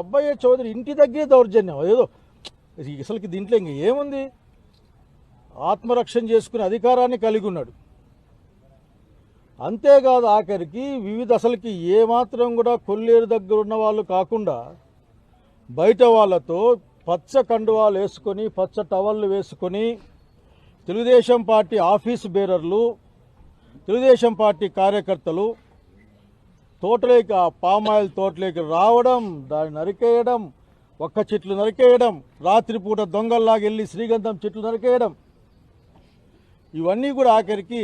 అబ్బాయి చౌదరి ఇంటి దగ్గరే దౌర్జన్యం. ఏదో అసలుకి దీంట్లో ఇంక ఏముంది? ఆత్మరక్షణ చేసుకునే అధికారాన్ని కలిగి ఉన్నాడు. అంతేకాదు ఆఖరికి వివిధ అసలుకి ఏమాత్రం కూడా కొల్లేరు దగ్గర ఉన్న వాళ్ళు కాకుండా బయట వాళ్ళతో పచ్చ కండువాలు వేసుకొని పచ్చ టవళ్ళు వేసుకొని తెలుగుదేశం పార్టీ ఆఫీస్ బేరర్లు, తెలుగుదేశం పార్టీ కార్యకర్తలు తోటలోకి ఆ పామాయిల్ తోటలోకి రావడం, దాన్ని నరికేయడం, ఒక్క చెట్లు నరికేయడం, రాత్రిపూట దొంగల్లాగా వెళ్ళి శ్రీగంధం చెట్లు నరికేయడం, ఇవన్నీ కూడా ఆఖరికి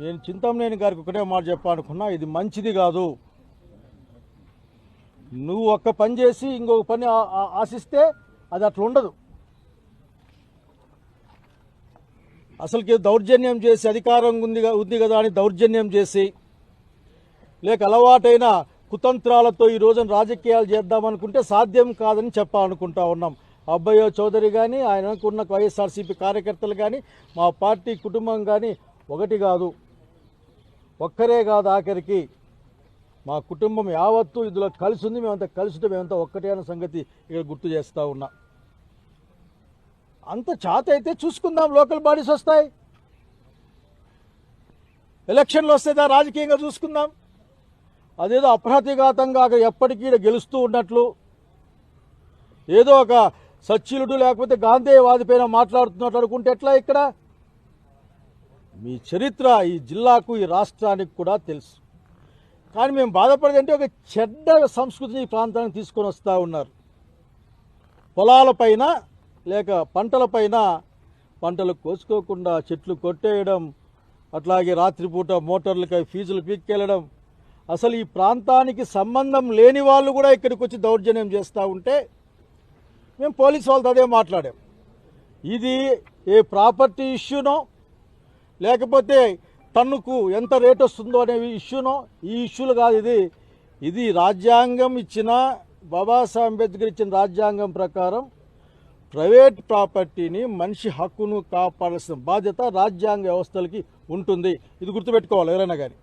నేను చింతమనేని గారికి ఒకటే మాట చెప్పాలనుకున్నా, ఇది మంచిది కాదు. నువ్వు ఒక్క పని చేసి ఇంకొక పని ఆశిస్తే అది అట్లా ఉండదు. అసలుకి దౌర్జన్యం చేసి అధికారం ఉంది కదా అని దౌర్జన్యం చేసి లేక అలవాటైన కుతంత్రాలతో ఈ రోజున రాజకీయాలు చేద్దామనుకుంటే సాధ్యం కాదని చెప్పాలనుకుంటా ఉన్నాం. అబ్బాయి చౌదరి కానీ ఆయనకున్న వైఎస్ఆర్సీపీ కార్యకర్తలు కానీ మా పార్టీ కుటుంబం కానీ ఒకటి కాదు, ఒక్కరే కాదు, ఆఖరికి మా కుటుంబం యావత్తు ఇందులో కలిసి ఉంది. మేమంతా కలిసి ఉంటే మేమంతా ఒక్కటే అన్న సంగతి ఇక్కడ గుర్తు చేస్తూ ఉన్నా. అంత చేత అయితే చూసుకుందాం, లోకల్ బాడీస్ వస్తాయి, ఎలక్షన్లు వస్తేదా రాజకీయంగా చూసుకుందాం. అదేదో అప్రతిఘాతంగా ఎప్పటికీ గెలుస్తూ ఉన్నట్లు ఏదో ఒక సచ్చీలుడు లేకపోతే గాంధేయవాది పైన మాట్లాడుతున్నట్లు అనుకుంటే ఎట్లా? ఇక్కడ మీ చరిత్ర ఈ జిల్లాకు ఈ రాష్ట్రానికి కూడా తెలుసు. కానీ మేము బాధపడేదంటే ఒక చెడ్డ సంస్కృతిని ఈ ప్రాంతానికి తీసుకొని వస్తూ ఉన్నారు. పొలాలపైన లేక పంటలపైన పంటలు కోసుకోకుండా చెట్లు కొట్టేయడం, అట్లాగే రాత్రిపూట మోటార్లకై ఫీజులు పీక్కెళ్ళడం, అసలు ఈ ప్రాంతానికి సంబంధం లేని వాళ్ళు కూడా ఇక్కడికి వచ్చి దౌర్జన్యం చేస్తూ ఉంటే మేము పోలీసు వాళ్ళతో అదే మాట్లాడాం. ఇది ఏ ప్రాపర్టీ ఇష్యూనో లేకపోతే టన్నుకు ఎంత రేట్ వస్తుందో అనే ఇష్యూనో, ఈ ఇష్యూలు కాదు. ఇది రాజ్యాంగం ఇచ్చిన, బాబాసాహెబ్ అంబేద్కర్ ఇచ్చిన రాజ్యాంగం ప్రకారం ప్రైవేట్ ప్రాపర్టీని, మనిషి హక్కును కాపాడాల్సిన బాధ్యత రాజ్యాంగ వ్యవస్థలకి ఉంటుంది. ఇది గుర్తుపెట్టుకోవాలి ఎవరైనా కానీ.